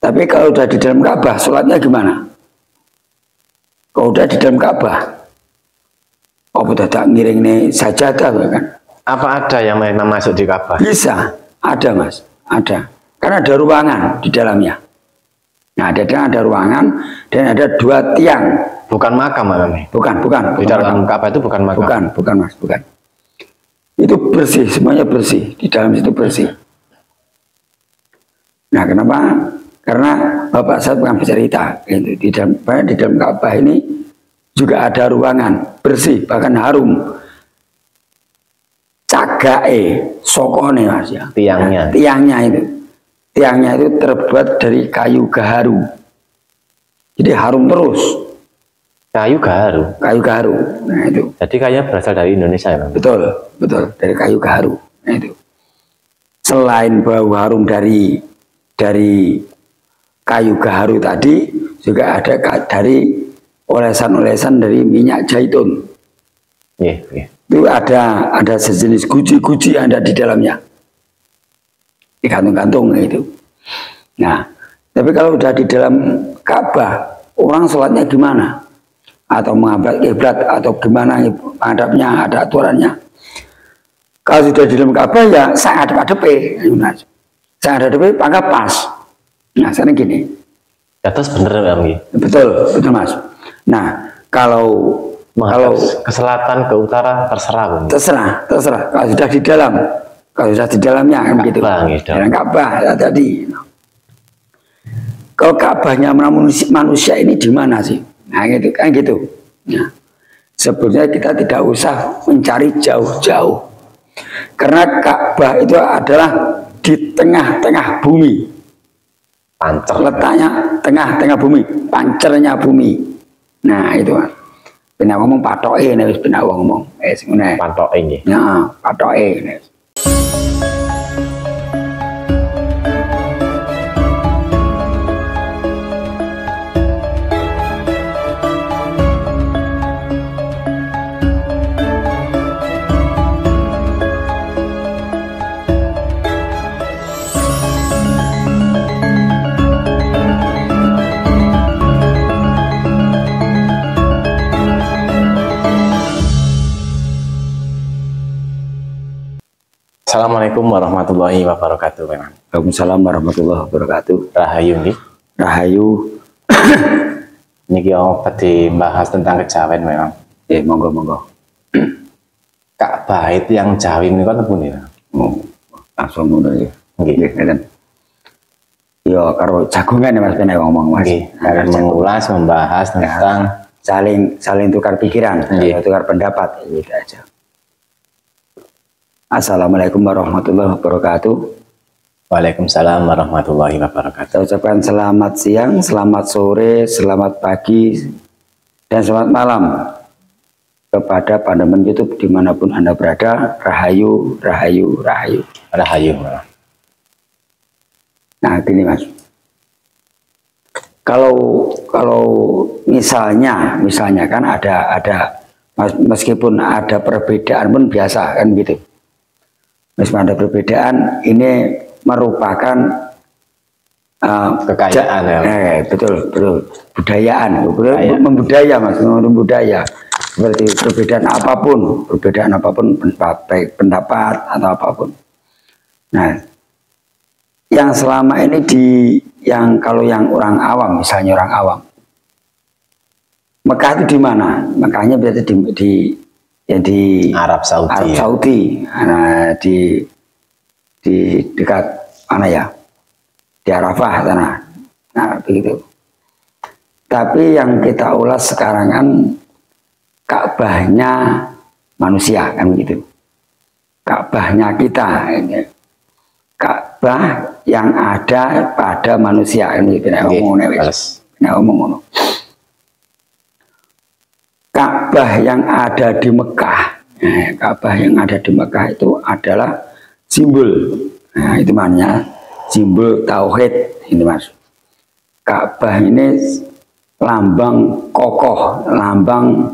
Tapi kalau udah di dalam Ka'bah, sholatnya gimana? Kalau udah di dalam Ka'bah, apa tak ngiring nih sajadah kan? Apa ada yang memang masuk di Ka'bah? Bisa, ada Mas, ada. Karena ada ruangan di dalamnya. Nah, ada ruangan dan ada 2 tiang. Bukan makam, Bukan. Di dalam Ka'bah itu bukan makam. Bukan Mas, bukan. Itu bersih, semuanya bersih. Di dalam situ bersih. Nah, kenapa? Karena Bapak saya pernah bercerita, gitu. Di dalam Ka'bah ini juga ada ruangan bersih, bahkan harum. Cagae, sokone Mas ya. Tiangnya. Nah, tiangnya itu terbuat dari kayu gaharu. Jadi harum terus. Kayu gaharu. Kayu gaharu. Nah itu. Jadi kayaknya berasal dari Indonesia ya, Betul, dari kayu gaharu. Nah itu. Selain bau harum dari kayu gaharu tadi, juga ada dari olesan-olesan dari minyak zaitun. Iya. Itu ada sejenis guci-guci yang ada di dalamnya. Di kantung-kantung itu. Nah, tapi kalau udah di dalam Ka'bah, orang sholatnya gimana? Atau menghadap kiblat atau gimana menghadapnya, ada aturannya. Kalau sudah di dalam Ka'bah ya saya hadap-hadapi. Saya hadapi pakai pas. Nah, sekarang gini. Atas bener ya, Betul Mas. Nah, kalau ke selatan, ke utara terserah, terserah. Kalau sudah di dalam, kalau sudah di dalamnya kan begitu. Dalam Ka'bah ya, tadi. Kalau Ka'bahnya manusia ini di mana sih? Nah, gitu. Nah, sebenarnya kita tidak usah mencari jauh-jauh. Karena Ka'bah itu adalah di tengah-tengah bumi. Pancer. Letaknya tengah-tengah bumi, pancernya bumi. Nah, itu Mas. Benar ngomong patoke nek wis benar ngomong. Ngene. Patoke nggih. Nah, patoke. Assalamualaikum warahmatullahi wabarakatuh. Waalaikumsalam warahmatullahi wabarakatuh. Rahayu nih. Rahayu. Niki apa dibahas tentang kejawen memang. Monggo. Ka'bah itu yang Jawi ini kan pun ya. Oh, langsung ngono ya. Nggih. Ngeten. Yo karo jagongan ya Mas bener ngomong Mas. Nggih, akan mengulas membahas tentang saling tukar pikiran, tukar pendapat gitu aja. Assalamualaikum warahmatullahi wabarakatuh. Waalaikumsalam warahmatullahi wabarakatuh. Saya ucapkan selamat siang, selamat sore, selamat pagi, dan selamat malam kepada pandangan YouTube dimanapun Anda berada. Rahayu. Rahayu. Nah gini Mas, kalau misalnya kan ada meskipun ada perbedaan pun biasa kan gitu. Meskipun ada perbedaan, ini merupakan kekayaan ya. Betul. Budayaan, membudaya Mas, membudaya. Seperti perbedaan apapun, baik pendapat atau apapun. Nah, yang selama ini kalau yang orang awam, misalnya orang awam, Mekah itu di mana? Mekahnya berarti di Arab Saudi. Nah, di dekat mana ya? Di Arafah sana. Nah, begitu. Tapi yang kita ulas sekarang kan Ka'bahnya manusia kan begitu. Ka'bahnya kita. Ka'bah yang ada pada manusia kan begitu. Ngomong. Ka'bah yang ada di Mekah, Ka'bah yang ada di Mekah itu adalah simbol, itu namanya simbol tauhid ini Mas. Ka'bah ini lambang kokoh,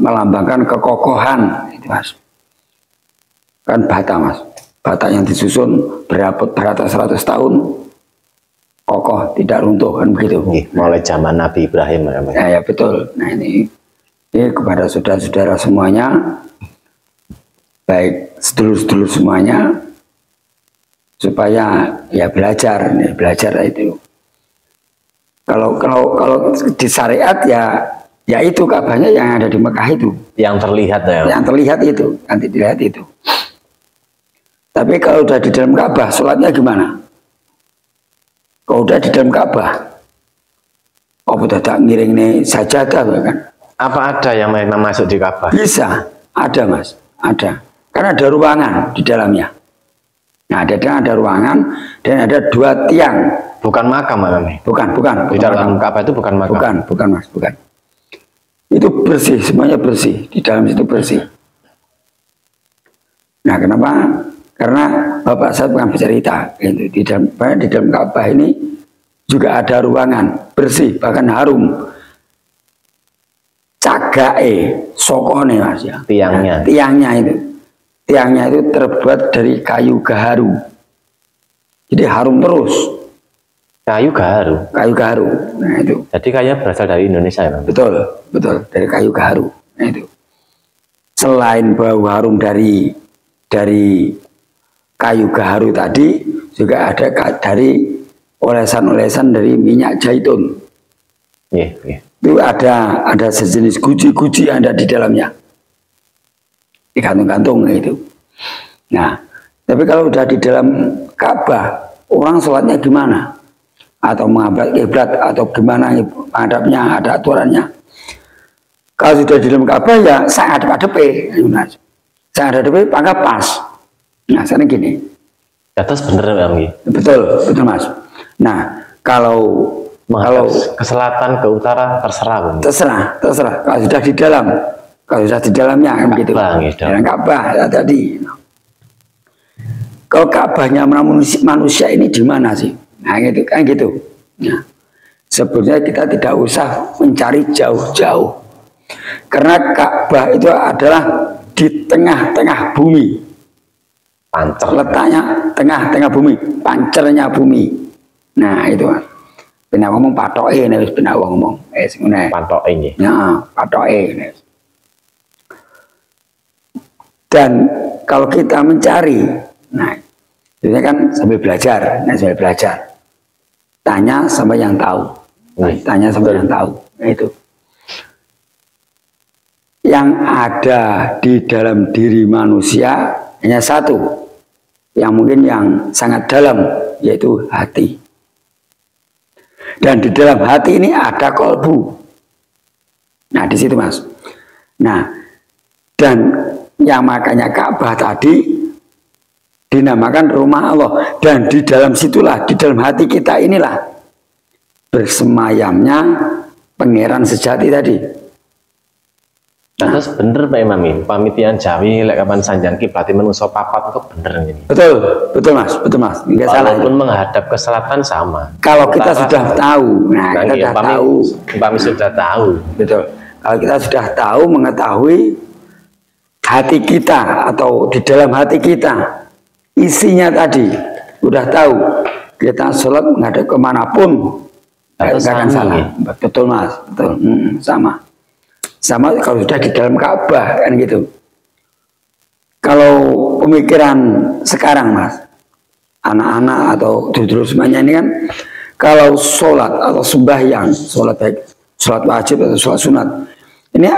melambangkan kekokohan itu Mas. Kan bata Mas, bata yang disusun beratus-ratus tahun, kokoh tidak runtuh kan begitu. Mulai zaman Nabi Ibrahim ya betul. Nah ini kepada saudara-saudara semuanya, baik sedulur-sedulur semuanya, supaya ya belajar itu. Kalau di syariat ya itu Ka'bahnya yang ada di Mekah itu. Yang terlihat ya. Yang terlihat itu, nanti dilihat itu. Tapi kalau udah di dalam Ka'bah, sholatnya gimana? Kalau udah di dalam Ka'bah, udah tak ngiring nih sajadah kan? Apa ada yang memang masuk di Ka'bah? Bisa, ada Mas, ada. Karena ada ruangan di dalamnya. Nah, ada ruangan dan ada 2 tiang. Bukan makam, Bukan. Di dalam Ka'bah itu bukan makam. Bukan Mas, bukan. Itu bersih, semuanya bersih. Di dalam situ bersih. Nah, kenapa? Karena Bapak saya pernah bercerita, di dalam Ka'bah ini juga ada ruangan bersih, bahkan harum. Cagae, sokone Mas ya. Tiangnya. Nah, tiangnya itu terbuat dari kayu gaharu. Jadi harum terus. Kayu gaharu. Kayu gaharu. Nah itu. Jadi kayaknya berasal dari Indonesia ya, Bang? Betul dari kayu gaharu. Nah itu. Selain bau harum dari kayu gaharu tadi, juga ada dari olesan-olesan dari minyak zaitun. Iya. Itu ada sejenis guci-guci yang ada di dalamnya. Digantung-gantung itu. Nah, tapi kalau udah di dalam Ka'bah, orang sholatnya gimana? Atau menghadap kiblat atau gimana menghadapnya, ada aturannya. Kalau sudah di dalam Ka'bah ya saya hadap-hadapi. Saya hadap-hadapi pangkat pas. Nah, sekarang gini. Di atas bener Bang? Betul Mas. Nah, kalau ke selatan, ke utara terserah Bang. Terserah. Kalau sudah di dalam. Kalau sudah di dalamnya kan begitu. Dalam Ka'bah tadi. Kalau Ka'bahnya manusia ini di mana sih? Nah gitu kan gitu. Nah, sebenarnya kita tidak usah mencari jauh-jauh. Karena Ka'bah itu adalah di tengah-tengah bumi. Pancer. Letaknya tengah-tengah bumi, pancernya bumi. Nah itu. Benar ngomong patoke nih, benar ngomong. Patoke ini. Ya, patoke nih. Dan kalau kita mencari, nah, ini kan sambil belajar, tanya sama yang tahu, tanya sama yang tahu, itu. Yang ada di dalam diri manusia hanya satu, yang mungkin yang sangat dalam, yaitu hati. Dan di dalam hati ini ada kolbu. Nah, di situ Mas. Nah, dan yang makanya Ka'bah tadi dinamakan rumah Allah, dan di dalam situlah, di dalam hati kita inilah bersemayamnya pangeran sejati tadi. Terus bener Pak Imam, pamitian Jawi lek kapan sanjang kiblat menungso papat kok bener ini. Betul Mas, enggak salah. Walaupun menghadap ke selatan sama. Kalau kita sudah tahu, Kami sudah tahu. Betul. Kalau kita sudah tahu, mengetahui hati kita atau di dalam hati kita isinya tadi udah tahu, kita sholat menghadap kemanapun nggak akan salah. Betul Mas, betul. Sama kalau sudah di dalam Ka'bah kan gitu. Kalau pemikiran sekarang Mas, anak-anak atau dulu semuanya ini kan, kalau sholat atau sembahyang, sholat baik sholat wajib atau sholat sunat, ini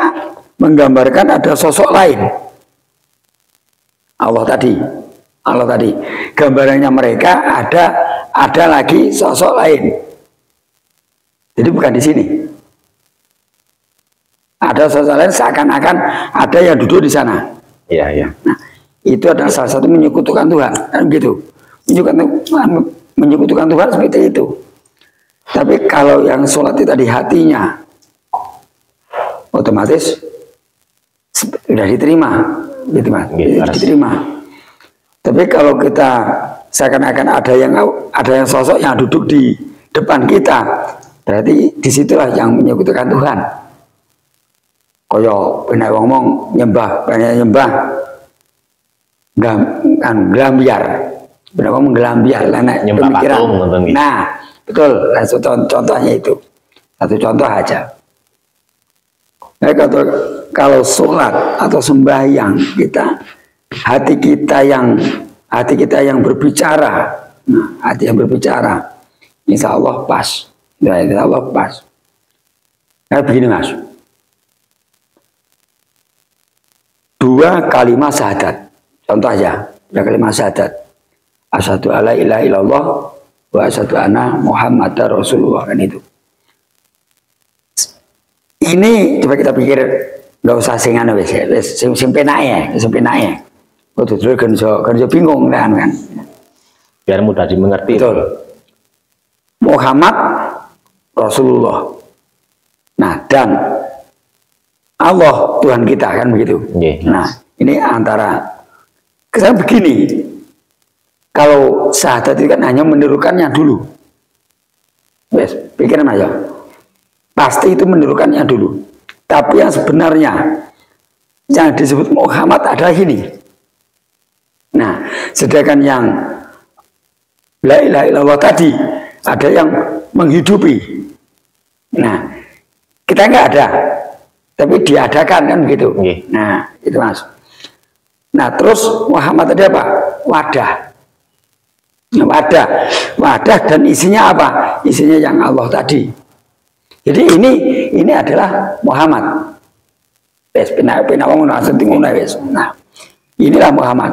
menggambarkan ada sosok lain. Allah tadi gambarannya mereka ada lagi sosok lain. Jadi bukan di sini. Ada sosok lain seakan-akan ada yang duduk di sana. Iya. Nah, itu adalah salah satu menyekutukan Tuhan, kan gitu. Menyekutukan Tuhan seperti itu. Tapi kalau yang sholat itu di hatinya, otomatis sudah diterima, gitu Mas. Diterima. Tapi kalau kita seakan-akan ada yang sosok yang duduk di depan kita, berarti disitulah yang menyekutukan Tuhan. Koyo benar ngomong nyembah glambiar. Benar ngomong glambiar, nyembah patung. Nah, Betul. Nah, contohnya itu. Satu contoh aja. Nah, kalau sholat atau sembahyang kita, hati kita yang berbicara, nah, hati yang berbicara, insya Allah pas. Ya, insya Allah pas. Nah, begini Mas. 2 kalimat syahadat. Contoh aja, 2 kalimat syahadat. Asyhadu alla ilaha illallah wa asyhadu anna Muhammadar Rasulullah, kan itu. Ini coba kita pikir, nggak usah singan wes sing penake, oh tuh kan so bingung kan. Biar mudah dimengerti. Betul. Muhammad Rasulullah. Nah, dan Allah Tuhan kita, kan begitu. Nah, ini antara kesan begini. Kalau syahadat itu kan hanya menirukannya dulu. Wes, pikiran aja. Pasti itu menirukannya dulu. Tapi yang sebenarnya yang disebut Muhammad adalah ini. Nah, sedangkan yang la ilaha illallah tadi ada yang menghidupi. Nah, kita nggak ada, tapi diadakan, kan begitu. Nah, itu Mas. Nah, terus Muhammad tadi apa? Wadah. Wadah dan isinya apa? Isinya yang Allah tadi. Jadi ini adalah Muhammad. Nah, inilah Muhammad.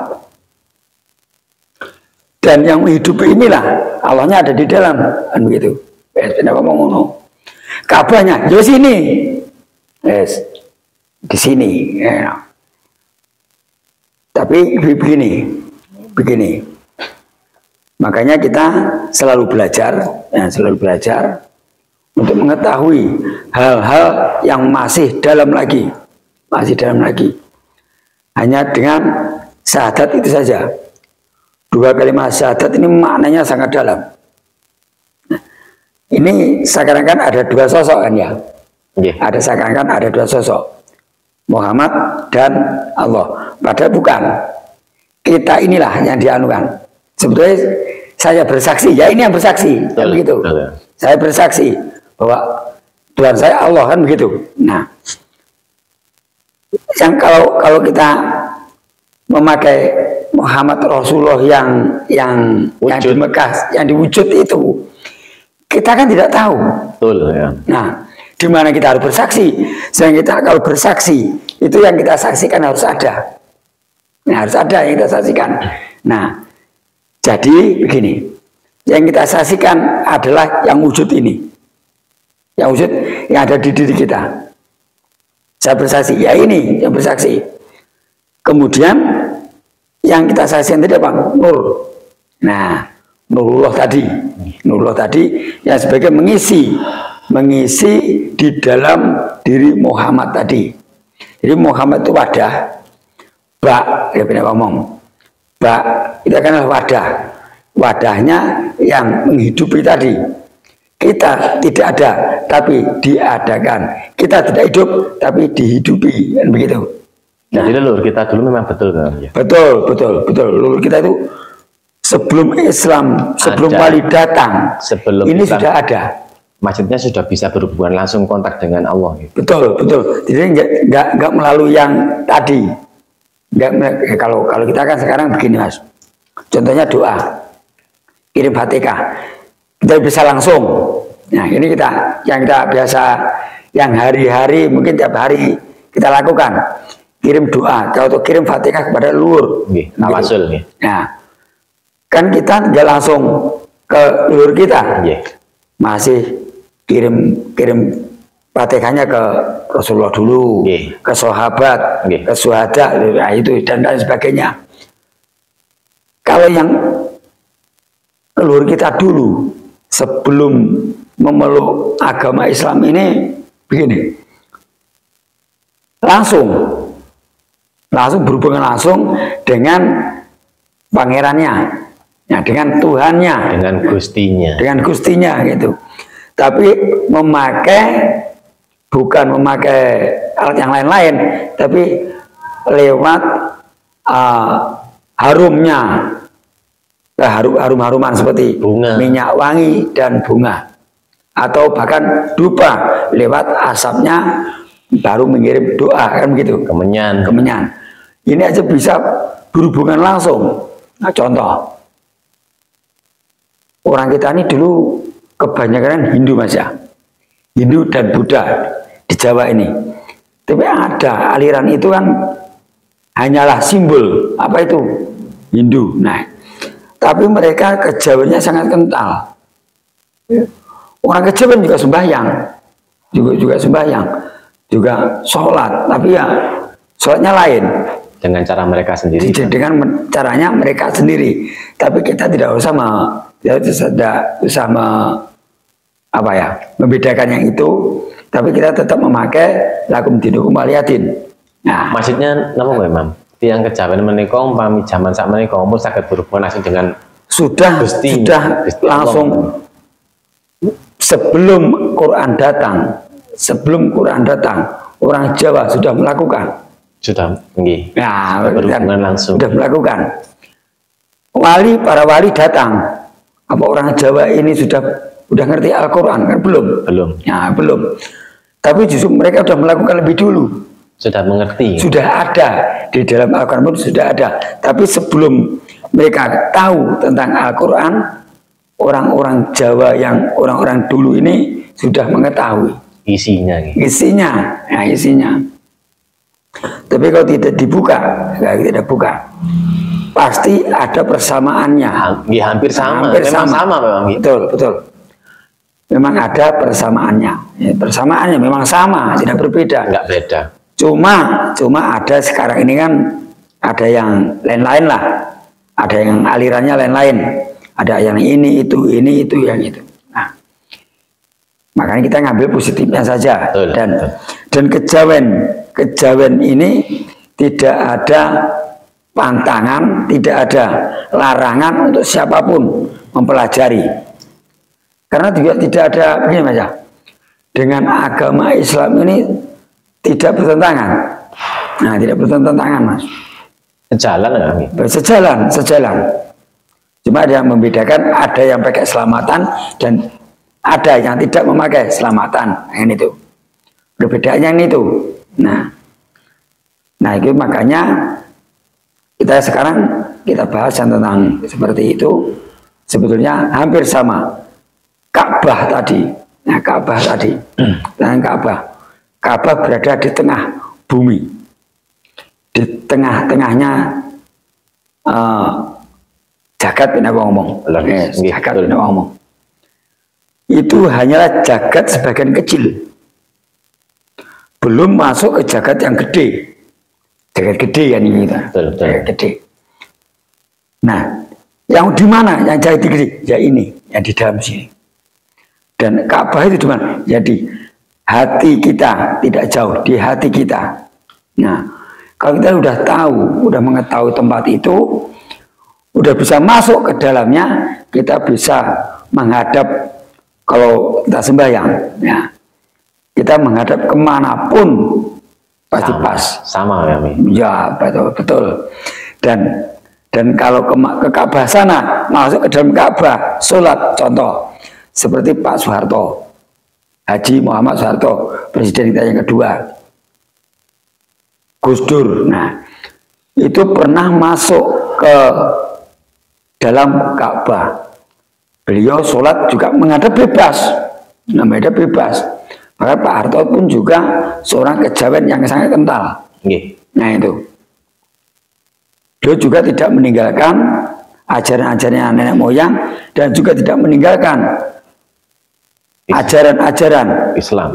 Dan yang menghidupi inilah Allahnya ada di dalam, kan begitu. Ka'bahnya di sini. Di sini. Ya. Tapi begini. Makanya kita selalu belajar untuk mengetahui hal-hal yang masih dalam lagi. Hanya dengan syahadat itu saja. 2 kalimat syahadat ini maknanya sangat dalam. Nah, ini seakan-akan ada 2 sosok, kan ya? Ada seakan-akan ada 2 sosok, Muhammad dan Allah. Padahal bukan. Kita inilah yang dianukan. Sebetulnya saya bersaksi, ya ini yang bersaksi, kan begitu. Saya bersaksi bahwa Tuhan saya Allah, kan begitu. Nah, yang kalau kita memakai Muhammad Rasulullah yang di Mekah, yang diwujud itu, kita kan tidak tahu. Betul, ya. Nah, di mana kita harus bersaksi? Sehingga kita kalau bersaksi, itu yang kita saksikan harus ada. Nah, harus ada yang kita saksikan. Nah, jadi begini, yang kita saksikan adalah yang wujud ini, yang wujud yang ada di diri kita. Saya bersaksi, ya ini yang bersaksi. Kemudian yang kita saksikan tadi apa? Nur. Nah, Nurullah tadi yang sebagai mengisi di dalam diri Muhammad tadi. Jadi Muhammad itu wadah, bak, ya benar ngomong. Bak itu kan wadah, wadahnya yang menghidupi tadi. Kita tidak ada, tapi diadakan. Kita tidak hidup, tapi dihidupi, kan begitu. Nah, jadi leluhur kita dulu memang betul, kan? Ya? Betul. Leluhur kita itu sebelum Islam, sebelum wali datang, ini sudah ada. Maksudnya sudah bisa berhubungan langsung kontak dengan Allah. Gitu. Betul. Jadi nggak melalui yang tadi. Kalau kita kan sekarang begini Mas. Contohnya doa, kirim Fatihah, kita bisa langsung. Nah ini yang kita biasa, yang hari-hari mungkin tiap hari kita lakukan, kirim doa atau kirim Fatihah kepada leluhur. Tawasul. Nah kan kita nggak langsung ke leluhur kita, masih kirim Fatihahnya ke Rasulullah dulu, ke sahabat, ke syuhada, nah itu dan lain sebagainya. Kalau yang leluhur kita dulu sebelum memeluk agama Islam ini begini, langsung berhubungan langsung dengan pangerannya, ya, dengan Tuhannya, dengan Gustinya gitu. Tapi bukan memakai alat yang lain-lain, tapi lewat harumnya harum-haruman seperti bunga, minyak wangi dan bunga, atau bahkan dupa lewat asapnya baru mengirim doa, kan begitu. kemenyan. Ini aja bisa berhubungan langsung. Nah, contoh, orang kita ini dulu kebanyakan Hindu, Mas ya, Hindu dan Buddha di Jawa ini. Tapi ada aliran itu kan hanyalah simbol apa itu Hindu. Nah, tapi mereka kejawennya sangat kental. Orang kejawen juga sembahyang, juga sembahyang, juga sholat, tapi ya sholatnya lain. Dengan cara mereka sendiri. Dengan caranya mereka sendiri. Tapi kita tidak usah membedakan yang itu. Tapi kita tetap memakai lakum dinukum waliyatin. Nah, maksudnya nama gue, Mam? Tiang kejawen menika umpami zaman sak menika umur saged berhubungan langsung dengan sudah langsung sebelum Quran datang, orang Jawa sudah melakukan. Sudah, nah, berhubungan langsung. Sudah melakukan. Para wali datang. Apa orang Jawa ini sudah ngerti Al-Quran? Kan belum. Ya, belum. Tapi justru mereka sudah melakukan lebih dulu. Sudah mengerti. Sudah ada di dalam Al-Quran pun sudah ada. Tapi sebelum mereka tahu tentang Al-Quran, orang-orang Jawa yang orang-orang dulu ini sudah mengetahui isinya. Nah, isinya. Tapi kalau tidak dibuka, pasti ada persamaannya. Hampir sama. Memang sama memang. Betul. Memang ada persamaannya. Persamaannya memang sama, tidak berbeda. Enggak beda. Cuma ada sekarang ini kan ada yang lain-lain lah. Ada yang alirannya lain-lain. Ada yang ini itu, yang itu. Nah, makanya kita ngambil positifnya saja. Dan kejawen ini tidak ada pantangan, tidak ada larangan untuk siapapun mempelajari. Karena juga tidak ada begini, Mas ya, dengan agama Islam ini tidak bertentangan. Nah, tidak bertentangan, Mas. Sejalan. Cuma ada yang membedakan, ada yang pakai selamatan dan ada yang tidak memakai selamatan. Nah, itu perbedaannya itu. Nah itu makanya kita sekarang bahas tentang seperti itu. Sebetulnya hampir sama. Ka'bah tadi. Nah, Ka'bah tadi. Dan Ka'bah berada di tengah bumi. Di tengah-tengahnya jagat bina ngomong. Jagat bina ngomong. Itu hanyalah jagat sebagian kecil. Belum masuk ke jagat yang gede. Jagat gede kan ini kita. Jagat gede. Nah, yang di mana yang jagat gede? Ya ini, yang di dalam sini. Dan Ka'bah itu di mana? Ya di hati kita, tidak jauh di hati kita. Nah, kalau kita sudah tahu, sudah mengetahui tempat itu, sudah bisa masuk ke dalamnya, kita bisa menghadap. Kalau kita sembahyang, ya, kita menghadap kemanapun pasti pas. Sama ya, ya, betul. Dan kalau ke Ka'bah sana, masuk ke dalam Ka'bah, sholat, contoh seperti Pak Soeharto, Haji Muhammad Soeharto, presiden kita yang kedua, Gus Dur. Nah, itu pernah masuk ke dalam Ka'bah. Beliau sholat juga menghadap bebas, namanya bebas. Maka Pak Harto pun juga seorang kejawen yang sangat kental. Nah itu. Beliau juga tidak meninggalkan ajaran-ajaran nenek moyang dan juga tidak meninggalkan ajaran-ajaran Islam.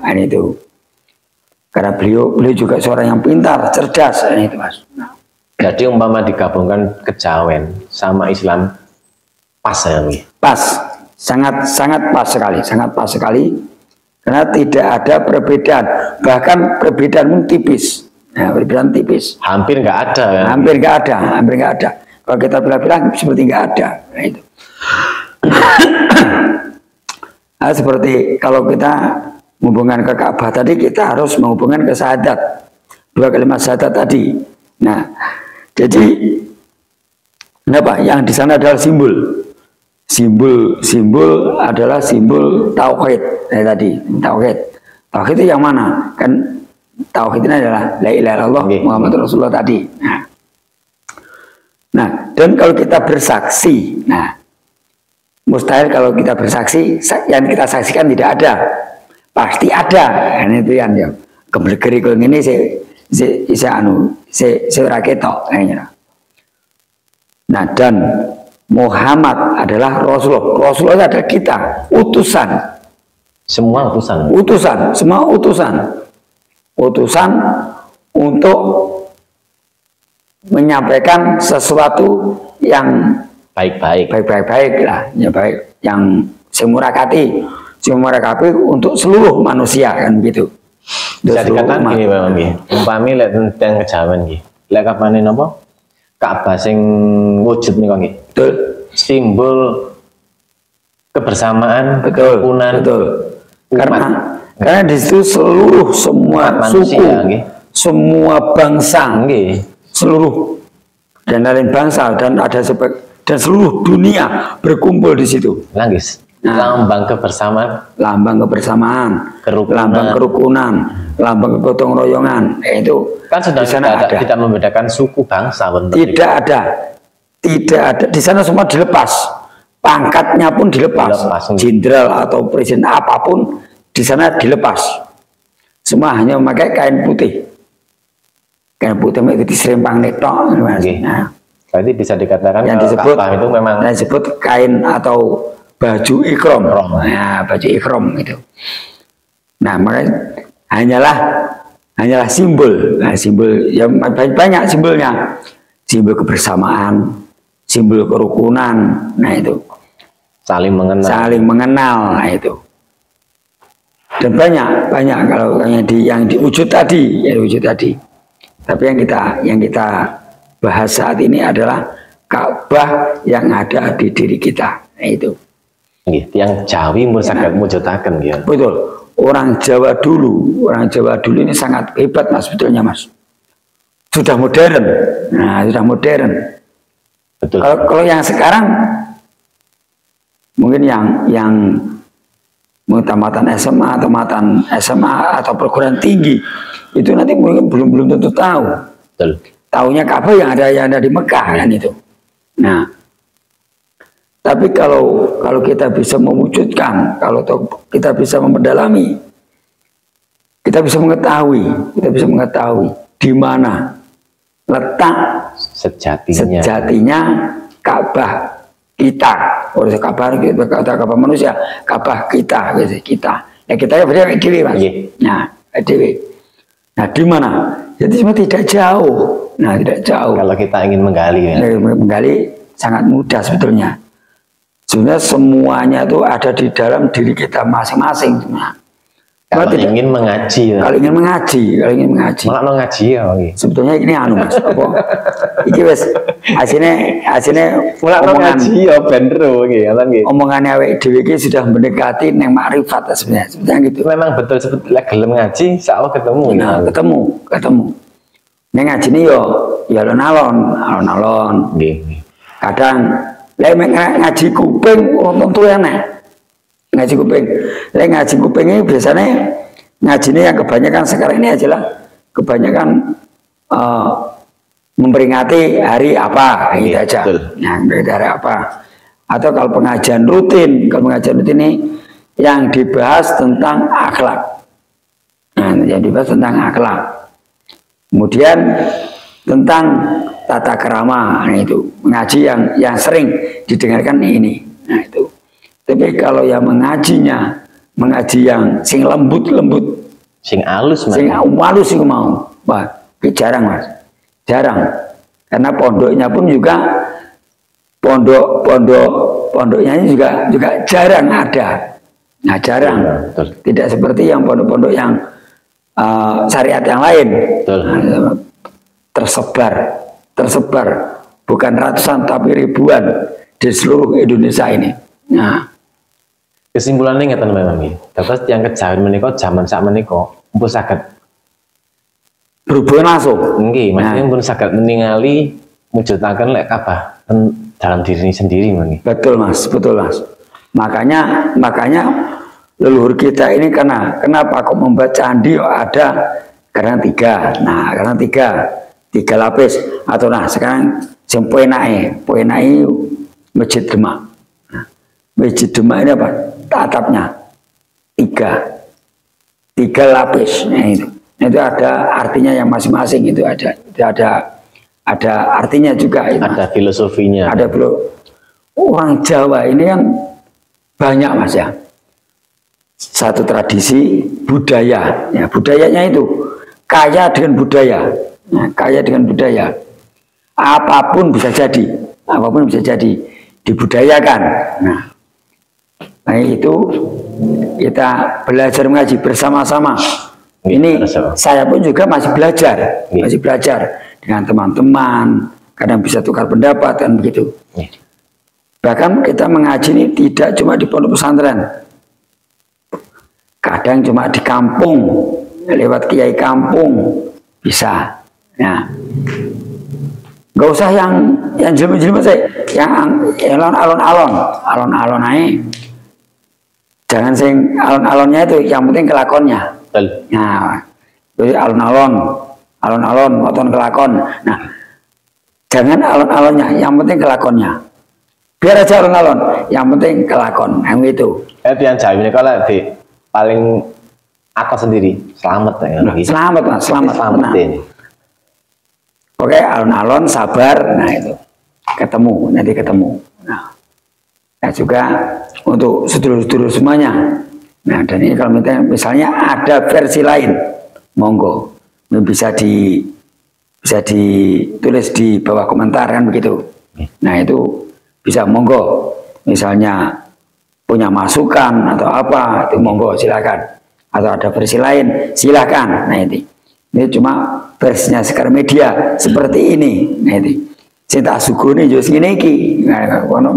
Nah, itu. Karena beliau juga seorang yang pintar, cerdas. Nah, itu, Mas. Jadi umpama digabungkan kejawen sama Islam, pas ya, pas, sangat pas sekali, karena tidak ada perbedaan, bahkan perbedaan pun tipis. Nah, perbedaan tipis. Hampir nggak ada ya? Hampir nggak ada. Kalau kita bilang seperti nggak ada. Nah, itu. Nah, seperti kalau kita menghubungkan ke Ka'bah tadi, kita harus menghubungkan ke syahadat, 2 kalimat syahadat tadi. Nah, jadi Kenapa? Yang di sana adalah simbol. Simbol adalah simbol tauhid. Tadi tauhid. Tauhid itu yang mana? Kan tauhid ini adalah la ilaha illallah Muhammad Rasulullah tadi. Nah, dan kalau kita bersaksi, nah, mustahil kalau kita bersaksi, yang kita saksikan tidak ada, pasti ada. Kan itu yang kebegeri kalau ini saya raketok. Nah, dan Muhammad adalah Rasulullah. Rasulullah adalah kita, utusan. Semua utusan. Semua utusan. Utusan untuk menyampaikan sesuatu yang baik lah, ya baik, yang semurakati untuk seluruh manusia kan gitu. Bisa dikatakan gini Bang Mami, umpami lek tentang kejawen nggih. Lek kapane napa? Ka'bah sing wujud nika nggih. Betul. Simbol kebersamaan, kerukunan. Betul. Karena di situ semua suku, semua bangsa, seluruh dan lain bangsa dan dan seluruh dunia berkumpul di situ. Langgis. Lambang kebersamaan, lambang kerukunan, lambang kegotong royongan. Itu kan sudah tidak membedakan suku bangsa. Tidak ada. Di sana semua dilepas, pangkatnya pun dilepas. Jenderal atau presiden apapun di sana dilepas. Semua hanya memakai kain putih. Kain putih itu diserempang netok. Nah, berarti bisa dikatakan yang disebut itu memang disebut kain atau baju ikrom. Nah, baju ikrom itu. Nah, makanya hanyalah simbol. Nah, simbol yang banyak simbolnya. Simbol kebersamaan, simbol kerukunan. Nah, itu. Saling mengenal. Nah, itu. Dan banyak kalau yang diwujud tadi, Tapi yang kita bahas saat ini adalah Ka'bah yang ada di diri kita. Nah, itu. Yang Jawi saged mujudaken ya. Betul. Orang Jawa dulu ini sangat hebat Mas, sebetulnya Mas. Sudah modern. Nah, sudah modern. Betul. Kalau yang sekarang mungkin yang tamatan SMA atau perguruan tinggi itu nanti mungkin belum tentu tahu. Betul. Taunya Ka'bah yang ada di Mekah kan itu. Nah, tapi kalau kita bisa mewujudkan, kalau kita bisa memperdalami, kita bisa mengetahui di mana letak sejatinya Ka'bah kita. Orang Ka'bah manusia, Ka'bah kita. Ya kita ya berarti dewi Mas. Nah, dewi. Nah, di mana? Jadi semua tidak jauh. Nah, tidak jauh. Kalau kita ingin menggali, menggali sangat mudah sebetulnya. Sebenarnya semuanya itu ada di dalam diri kita masing-masing. Kalau ingin mengaji, kalau ingin mengaji. Malah ngaji ya, sebetulnya ini Mas. Apa? Iki wes asine omongan ngaji ya bener omongannya awake dhewe iki sudah mendekati neng makrifat sebenarnya gitu. Memang betul sebetulnya gelem ngaji, insyaallah ketemu. Nah, ketemu. Neng ngaji ini ya alon-alon. Kadang ngaji kuping tentu enak. Ngaji kuping. Ngaji kuping ini biasanya ngaji ini yang kebanyakan sekarang ini adalah kebanyakan memperingati hari apa gitu aja. Nah, hari apa. Atau kalau pengajian rutin ini yang dibahas tentang akhlak. Nah, yang dibahas tentang akhlak. Kemudian tentang tata kerama, nah itu mengaji yang sering didengarkan ini. Nah itu. Tapi kalau yang mengaji yang sing lembut, sing halus, sing halus sing mau, wah, jarang Mas, jarang. Karena pondoknya pun juga pondoknya ini juga jarang ada. Nah jarang, tidak seperti yang pondok-pondok yang syariat yang lain. Nah, tersebar bukan ratusan tapi ribuan di seluruh Indonesia ini. Nah, kesimpulannya ngeten Mami. Terus yang kejawen menika zaman sak menika mpun saged berhubungan langsung. Nggih, maksudnya mpun saged ningali mujudaken lek Ka'bah dalam diri sendiri, Bang. Betul Mas, betul Mas. Makanya leluhur kita ini kenapa kok membuat candi ada karena 3. Nah, karena 3 lapis atau nah sekarang sing poenake Masjid Demak. Nah, Masjid Demak ini apa? Atapnya 3 lapis. Nah, itu ada artinya yang masing-masing, itu ada artinya juga. Ada filosofinya. Ada orang Jawa ini kan banyak Mas ya. Satu tradisi budaya, ya budayanya itu kaya dengan budaya, ya, kaya dengan budaya. Apapun bisa jadi dibudayakan. Nah itu kita belajar mengaji bersama-sama. Ini saya pun juga masih belajar dengan teman-teman. Kadang bisa tukar pendapat kan begitu. Bahkan kita mengaji ini tidak cuma di pondok pesantren, kadang cuma di kampung, lewat kiai kampung bisa. Nah, nggak usah yang jelma-jelma saya, yang alon-alon aja. Jangan sing alon-alonnya itu, yang penting kelakonnya. Nah, jadi alon-alon, moton kelakon. Nah, jangan alon-alonnya, yang penting kelakonnya. Biar aja alon-alon, yang penting kelakon, yang itu. Yang Jawa ini kalau paling aku sendiri selamat ya. Selamat Mas, selamat ini. Oke, alon-alon sabar, nah itu nanti ketemu. Nah juga untuk sedulur-sedulur semuanya. Nah dan ini kalau misalnya ada versi lain, monggo bisa ditulis di bawah komentar kan begitu. Nah itu bisa monggo, misalnya punya masukan atau apa, itu monggo silakan. Atau ada versi lain, silakan. Nah ini cuma versinya Sekar Media seperti ini. Nah ini cinta sugune yo sing iki. Nah, monggo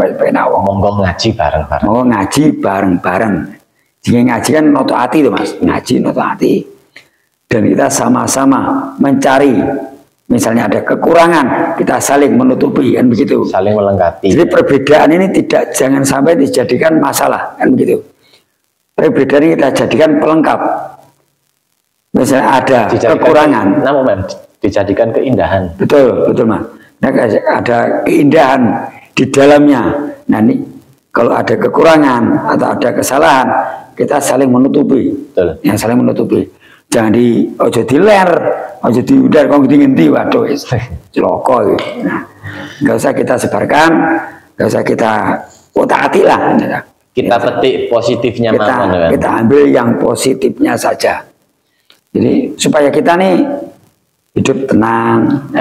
ngaji bareng-bareng. Monggo ngaji bareng-bareng. Jika ngaji kan noto hati itu Mas, ngaji noto hati. Dan kita sama-sama mencari. Misalnya ada kekurangan, kita saling menutupi, kan begitu. Saling melengkapi. Jadi perbedaan ini jangan sampai dijadikan masalah, kan begitu. Perbedaan ini kita jadikan pelengkap. Misalnya ada kekurangan. Namun dijadikan keindahan. Betul Mas. Nah, ada keindahan di dalamnya. Nah ini kalau ada kekurangan atau ada kesalahan, kita saling menutupi. Betul. Yang saling menutupi. Jangan ojo diler, ojo diudar, kok ngenti waduh celoko gitu. Nah, nggak usah kita sebarkan, nggak usah kita otak-atik lah. Kita petik positifnya, kita ambil yang positifnya saja. Jadi supaya kita nih hidup tenang,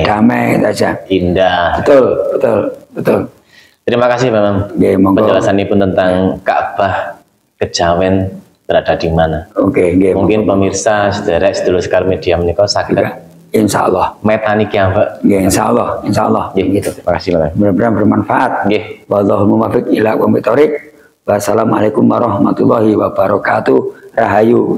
damai saja, indah. Betul. Terima kasih Bang. Penjelasan pun tentang Ka'bah Kejawen berada di mana. Mungkin pemirsa sedulur Sekar Media menika saged insyaallah metani kiambak. Insyaallah. Gitu. Terima kasih Bang. Mudah-mudahan bermanfaat. Nggih. Wallahul muwaffiq ila aqwamit thoriq. Wassalamualaikum warahmatullahi wabarakatuh. Rahayu.